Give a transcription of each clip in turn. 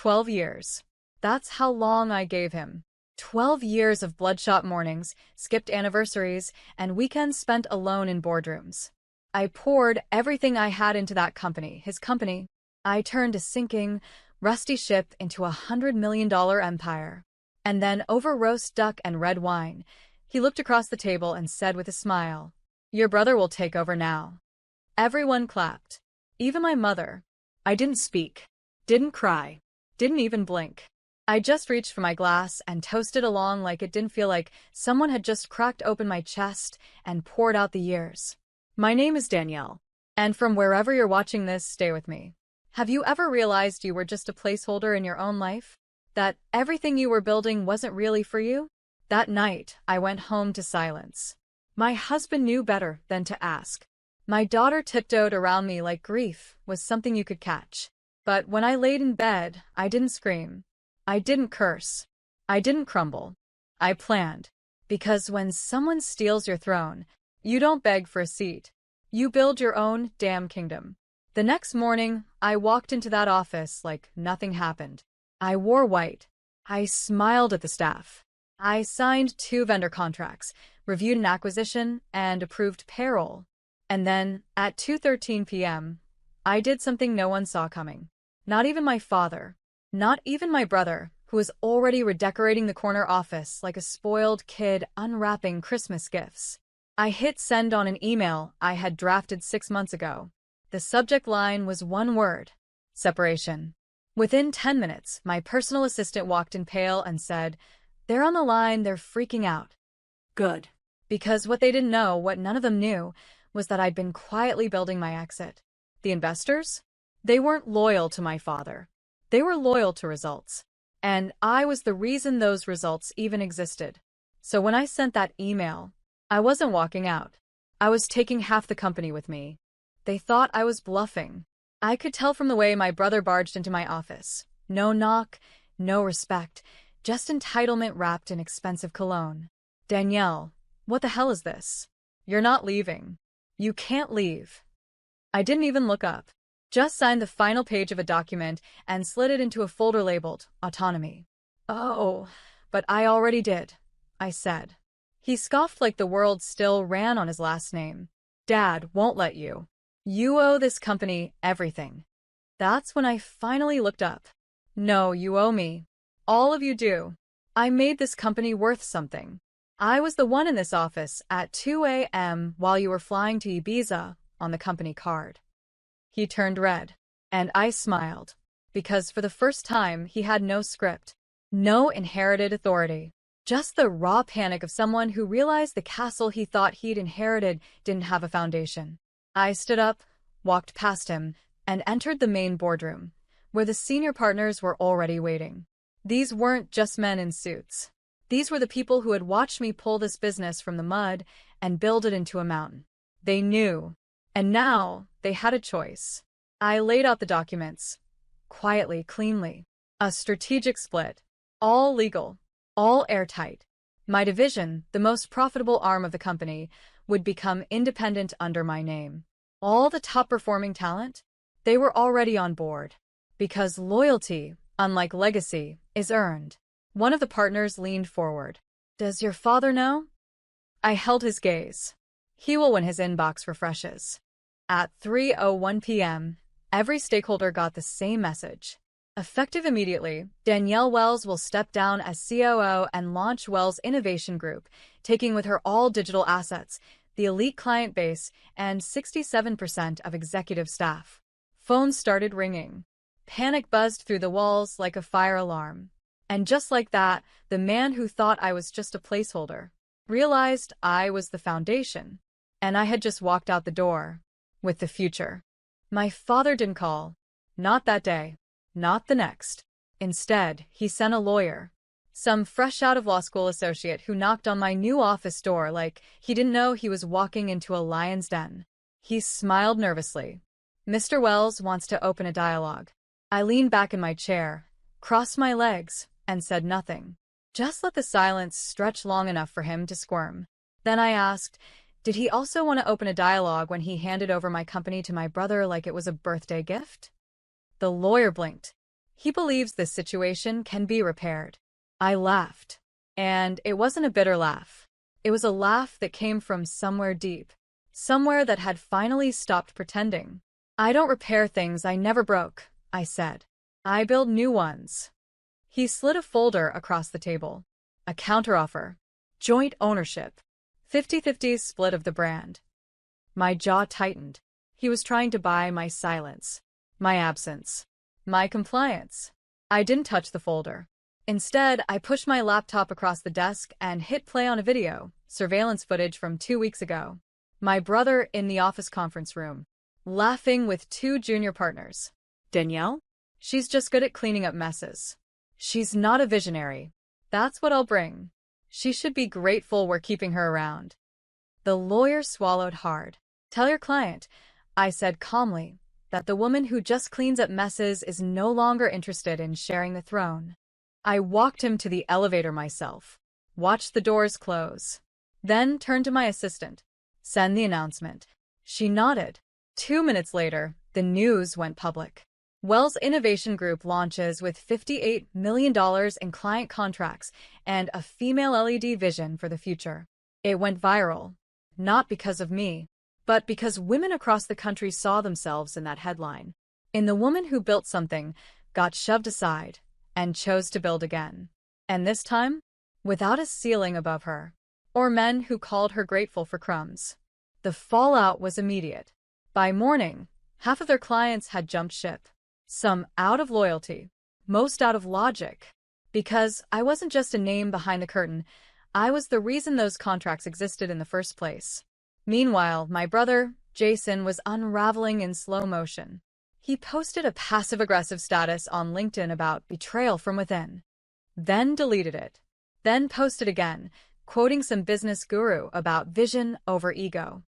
12 years. That's how long I gave him. 12 years of bloodshot mornings, skipped anniversaries, and weekends spent alone in boardrooms. I poured everything I had into that company, his company. I turned a sinking, rusty ship into $100 million empire. And then over roast duck and red wine, he looked across the table and said with a smile, "Your brother will take over now." Everyone clapped. Even my mother. I didn't speak, didn't cry, didn't even blink. I just reached for my glass and toasted along like it didn't feel like someone had just cracked open my chest and poured out the years. My name is Danielle, and from wherever you're watching this, stay with me. Have you ever realized you were just a placeholder in your own life? That everything you were building wasn't really for you? That night, I went home to silence. My husband knew better than to ask. My daughter tiptoed around me like grief was something you could catch. But when I laid in bed, I didn't scream. I didn't curse. I didn't crumble. I planned. Because when someone steals your throne, you don't beg for a seat. You build your own damn kingdom. The next morning, I walked into that office like nothing happened. I wore white. I smiled at the staff. I signed 2 vendor contracts, reviewed an acquisition, and approved payroll. And then, at 2:13 p.m., I did something no one saw coming. Not even my father. Not even my brother, who was already redecorating the corner office like a spoiled kid unwrapping Christmas gifts. I hit send on an email I had drafted 6 months ago. The subject line was one word: separation. Within 10 minutes, my personal assistant walked in pale and said, "They're on the line, they're freaking out." Good. Because what they didn't know, what none of them knew, was that I'd been quietly building my exit. The investors? They weren't loyal to my father. They were loyal to results. And I was the reason those results even existed. So when I sent that email, I wasn't walking out. I was taking half the company with me. They thought I was bluffing. I could tell from the way my brother barged into my office. No knock, no respect, just entitlement wrapped in expensive cologne. "Danielle, what the hell is this? You're not leaving. You can't leave." I didn't even look up. Just signed the final page of a document and slid it into a folder labeled Autonomy. "Oh, but I already did," I said. He scoffed like the world still ran on his last name. "Dad won't let you. You owe this company everything." That's when I finally looked up. "No, you owe me. All of you do. I made this company worth something. I was the one in this office at 2 a.m. while you were flying to Ibiza on the company card." He turned red, and I smiled, because for the first time he had no script, no inherited authority, just the raw panic of someone who realized the castle he thought he'd inherited didn't have a foundation. I stood up, walked past him, and entered the main boardroom, where the senior partners were already waiting. These weren't just men in suits. These were the people who had watched me pull this business from the mud and build it into a mountain. They knew. And now, they had a choice. I laid out the documents. Quietly, cleanly. A strategic split. All legal. All airtight. My division, the most profitable arm of the company, would become independent under my name. All the top-performing talent? They were already on board. Because loyalty, unlike legacy, is earned. One of the partners leaned forward. "Does your father know?" I held his gaze. He will when his inbox refreshes. At 3:01 p.m., every stakeholder got the same message. Effective immediately, Danielle Wells will step down as COO and launch Wells Innovation Group, taking with her all digital assets, the elite client base, and 67% of executive staff. Phones started ringing. Panic buzzed through the walls like a fire alarm. And just like that, the man who thought I was just a placeholder realized I was the foundation. And I had just walked out the door with the future. My father didn't call. Not that day. Not the next. Instead, he sent a lawyer. Some fresh out of law school associate who knocked on my new office door like he didn't know he was walking into a lion's den. He smiled nervously. "Mr. Wells wants to open a dialogue." I leaned back in my chair, crossed my legs, and said nothing. Just let the silence stretch long enough for him to squirm. Then I asked, did he also want to open a dialogue when he handed over my company to my brother like it was a birthday gift? The lawyer blinked. He believes this situation can be repaired. I laughed. And it wasn't a bitter laugh. It was a laugh that came from somewhere deep. Somewhere that had finally stopped pretending. I don't repair things I never broke, I said. I build new ones. He slid a folder across the table. A counteroffer. Joint ownership. 50-50 split of the brand. My jaw tightened. He was trying to buy my silence. My absence. My compliance. I didn't touch the folder. Instead, I pushed my laptop across the desk and hit play on a video, surveillance footage from 2 weeks ago. My brother in the office conference room, laughing with 2 junior partners. Danielle? She's just good at cleaning up messes. She's not a visionary. That's what I'll bring. She should be grateful we're keeping her around. The lawyer swallowed hard. Tell your client, I said calmly, that the woman who just cleans up messes is no longer interested in sharing the throne. I walked him to the elevator myself, watched the doors close, then turned to my assistant. Send the announcement. She nodded. 2 minutes later, the news went public. Wells Innovation Group launches with $58 million in client contracts and a female LED vision for the future. It went viral, not because of me, but because women across the country saw themselves in that headline. In the woman who built something, got shoved aside, and chose to build again. And this time, without a ceiling above her, or men who called her grateful for crumbs. The fallout was immediate. By morning, half of their clients had jumped ship. Some out of loyalty, most out of logic. Because I wasn't just a name behind the curtain, I was the reason those contracts existed in the first place. Meanwhile, my brother, Jason, was unraveling in slow motion. He posted a passive-aggressive status on LinkedIn about betrayal from within. Then deleted it. Then posted again, quoting some business guru about vision over ego.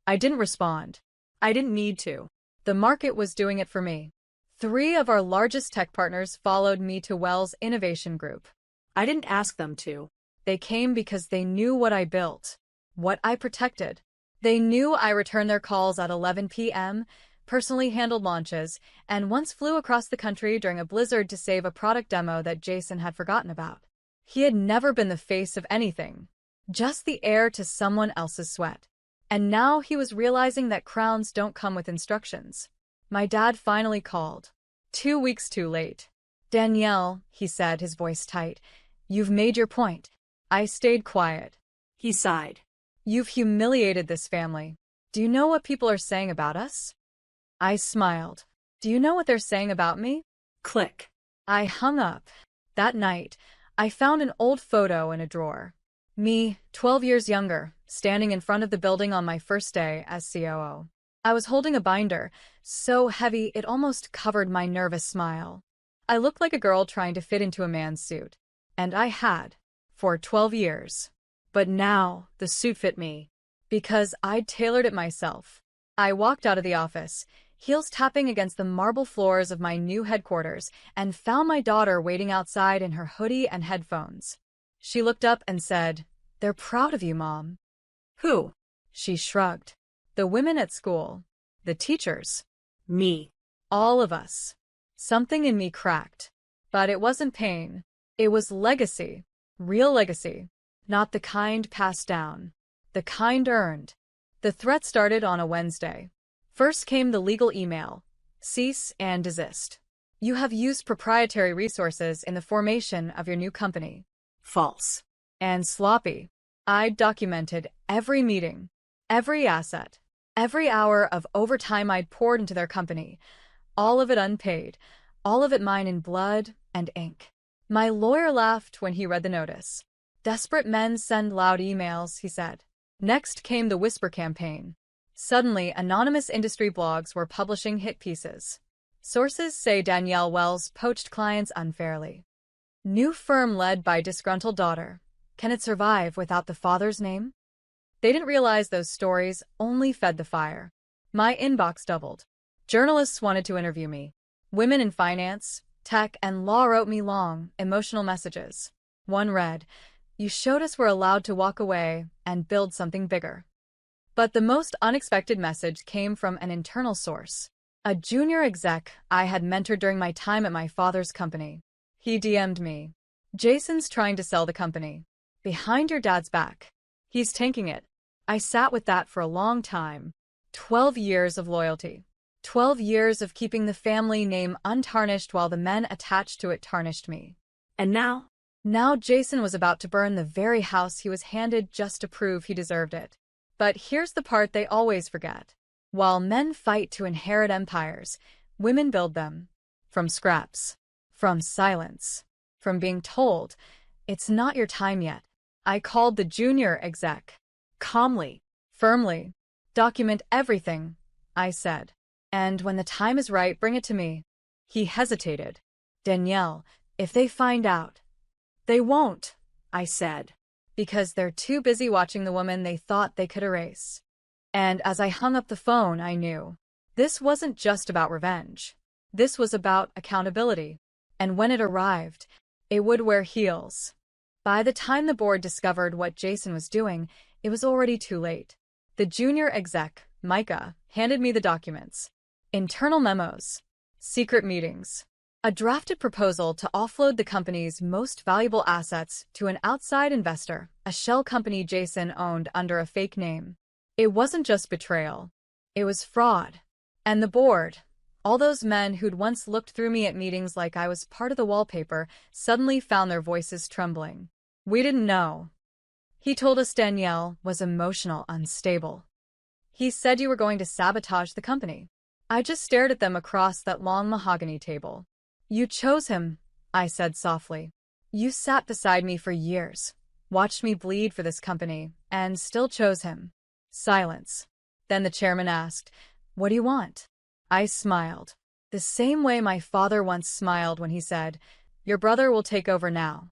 I didn't respond. I didn't need to. The market was doing it for me. 3 of our largest tech partners followed me to Wells Innovation Group. I didn't ask them to. They came because they knew what I built, what I protected. They knew I returned their calls at 11 p.m., personally handled launches, and once flew across the country during a blizzard to save a product demo that Jason had forgotten about. He had never been the face of anything, just the heir to someone else's sweat. And now he was realizing that crowns don't come with instructions. My dad finally called. 2 weeks too late. Danielle, he said, his voice tight, you've made your point. I stayed quiet. He sighed. You've humiliated this family. Do you know what people are saying about us? I smiled. Do you know what they're saying about me? Click. I hung up. That night, I found an old photo in a drawer. Me, 12 years younger, standing in front of the building on my first day as COO. I was holding a binder, so heavy it almost covered my nervous smile. I looked like a girl trying to fit into a man's suit. And I had, for 12 years. But now, the suit fit me. Because I'd tailored it myself. I walked out of the office, heels tapping against the marble floors of my new headquarters, and found my daughter waiting outside in her hoodie and headphones. She looked up and said, "They're proud of you, Mom." Who? She shrugged. The women at school. The teachers. Me. All of us. Something in me cracked. But it wasn't pain. It was legacy. Real legacy. Not the kind passed down. The kind earned. The threat started on a Wednesday. First came the legal email. Cease and desist. You have used proprietary resources in the formation of your new company. False. And sloppy. I documented every meeting, every asset, every hour of overtime I'd poured into their company. All of it unpaid. All of it mine in blood and ink. My lawyer laughed when he read the notice. Desperate men send loud emails, he said. Next came the whisper campaign. Suddenly, anonymous industry blogs were publishing hit pieces. Sources say Danielle Wells poached clients unfairly. New firm led by disgruntled daughter. Can it survive without the father's name? They didn't realize those stories only fed the fire. My inbox doubled. Journalists wanted to interview me. Women in finance, tech, and law wrote me long, emotional messages. One read, "You showed us we're allowed to walk away and build something bigger." But the most unexpected message came from an internal source. A junior exec I had mentored during my time at my father's company. He DM'd me. Jason's trying to sell the company. Behind your dad's back. He's tanking it. I sat with that for a long time. 12 years of loyalty. 12 years of keeping the family name untarnished while the men attached to it tarnished me. And now? Now Jason was about to burn the very house he was handed just to prove he deserved it. But here's the part they always forget. While men fight to inherit empires, women build them. From scraps. From silence. From being told, it's not your time yet. I called the junior exec. Calmly. Firmly. Document everything, I said. And when the time is right, bring it to me. He hesitated. Danielle, if they find out. They won't, I said. Because they're too busy watching the woman they thought they could erase. And as I hung up the phone, I knew. This wasn't just about revenge. This was about accountability. And when it arrived, it would wear heels. By the time the board discovered what Jason was doing, it was already too late. The junior exec, Micah, handed me the documents. Internal memos. Secret meetings. A drafted proposal to offload the company's most valuable assets to an outside investor, a shell company Jason owned under a fake name. It wasn't just betrayal. It was fraud. And the board, all those men who'd once looked through me at meetings like I was part of the wallpaper, suddenly found their voices trembling. We didn't know. He told us Danielle was emotional, unstable. He said you were going to sabotage the company. I just stared at them across that long mahogany table. You chose him, I said softly. You sat beside me for years, watched me bleed for this company, and still chose him. Silence. Then the chairman asked, "What do you want?" I smiled. The same way my father once smiled when he said, "Your brother will take over now."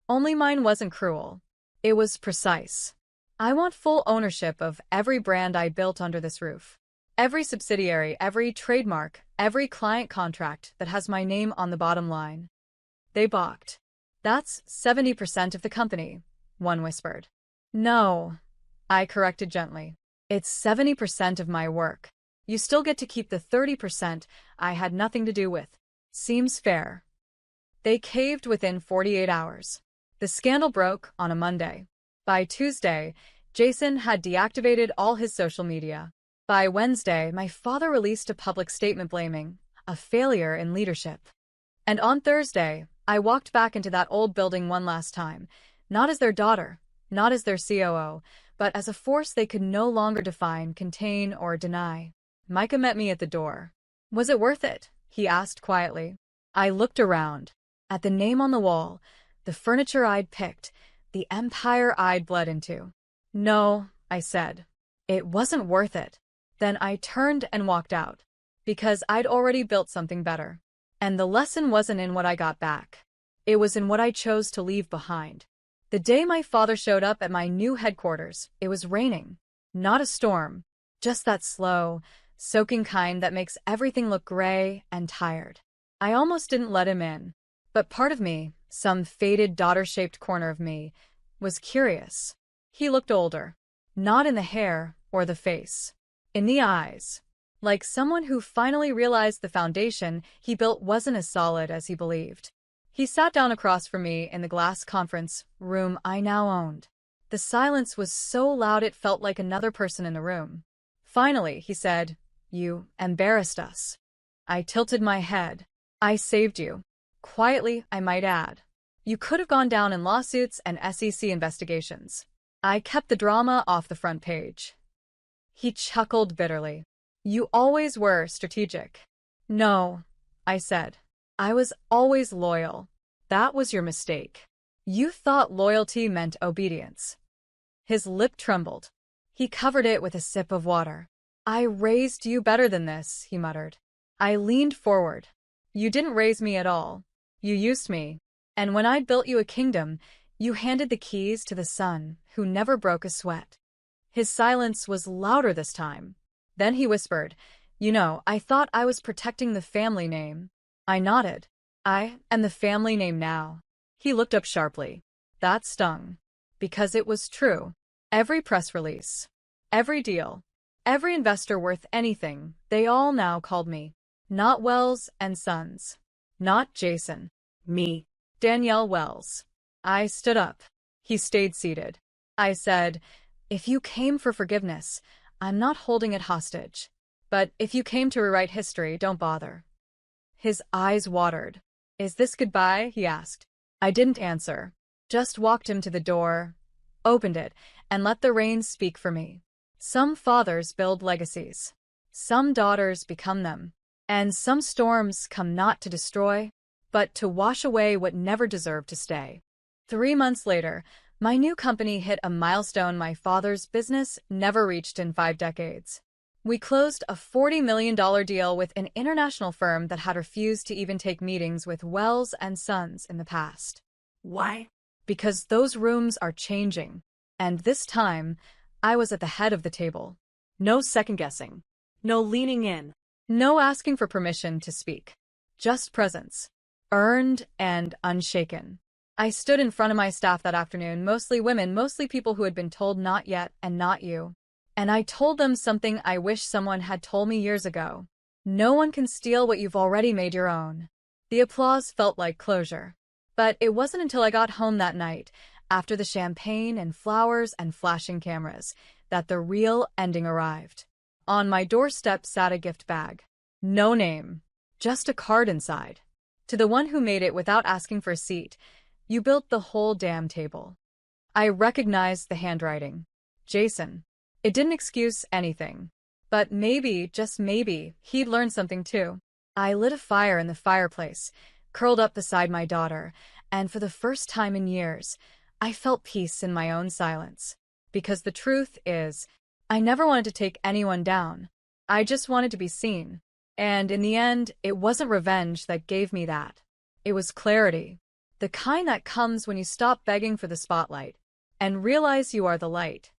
Only mine wasn't cruel. It was precise. I want full ownership of every brand I built under this roof. Every subsidiary, every trademark, every client contract that has my name on the bottom line. They balked. That's 70% of the company, one whispered. No, I corrected gently. It's 70% of my work. You still get to keep the 30% I had nothing to do with. Seems fair. They caved within 48 hours. The scandal broke on a Monday. By Tuesday, Jason had deactivated all his social media. By Wednesday, my father released a public statement blaming a failure in leadership. And on Thursday, I walked back into that old building one last time, not as their daughter, not as their COO, but as a force they could no longer define, contain, or deny. Micah met me at the door. Was it worth it? He asked quietly. I looked around. At the name on the wall, the furniture I'd picked, the empire I'd bled into. No, I said. It wasn't worth it. Then I turned and walked out. Because I'd already built something better. And the lesson wasn't in what I got back. It was in what I chose to leave behind. The day my father showed up at my new headquarters, it was raining. Not a storm. Just that slow, soaking kind that makes everything look gray and tired. I almost didn't let him in. But part of me, some faded daughter-shaped corner of me, was curious. He looked older. Not in the hair or the face. In the eyes. Like someone who finally realized the foundation he built wasn't as solid as he believed. He sat down across from me in the glass conference room I now owned. The silence was so loud it felt like another person in the room. Finally, he said, "You embarrassed us." I tilted my head. "I saved you." Quietly, I might add. You could have gone down in lawsuits and SEC investigations. I kept the drama off the front page. He chuckled bitterly. You always were strategic. No, I said. I was always loyal. That was your mistake. You thought loyalty meant obedience. His lip trembled. He covered it with a sip of water. I raised you better than this, he muttered. I leaned forward. You didn't raise me at all. You used me. And when I built you a kingdom, you handed the keys to the son who never broke a sweat. His silence was louder this time. Then he whispered, "You know, I thought I was protecting the family name." I nodded. "I am the family name now." He looked up sharply. That stung. Because it was true. Every press release. Every deal. every investor worth anything, they all now called me. Not Wells and Sons. Not Jason. Me. Danielle Wells. I stood up. He stayed seated. I said, "If you came for forgiveness, I'm not holding it hostage. But if you came to rewrite history, don't bother." His eyes watered. "Is this goodbye?" he asked. I didn't answer. Just walked him to the door, opened it, and let the reins speak for me. Some fathers build legacies. Some daughters become them. And some storms come not to destroy, but to wash away what never deserved to stay. 3 months later, my new company hit a milestone my father's business never reached in 5 decades. We closed a $40 million deal with an international firm that had refused to even take meetings with Wells and Sons in the past. Why? Because those rooms are changing. And this time, I was at the head of the table. No second-guessing. No leaning in. No asking for permission to speak. Just presence. Earned and unshaken. I stood in front of my staff that afternoon, mostly women, mostly people who had been told not yet and not you. And I told them something I wish someone had told me years ago. No one can steal what you've already made your own. The applause felt like closure. But it wasn't until I got home that night, after the champagne and flowers and flashing cameras, that the real ending arrived. On my doorstep sat a gift bag. No name. Just a card inside. To the one who made it without asking for a seat, you built the whole damn table. I recognized the handwriting. Jason. It didn't excuse anything. But maybe, just maybe, he'd learned something too. I lit a fire in the fireplace, curled up beside my daughter, and for the first time in years, I felt peace in my own silence. Because the truth is, I never wanted to take anyone down. I just wanted to be seen. And in the end, it wasn't revenge that gave me that. It was clarity. The kind that comes when you stop begging for the spotlight and realize you are the light.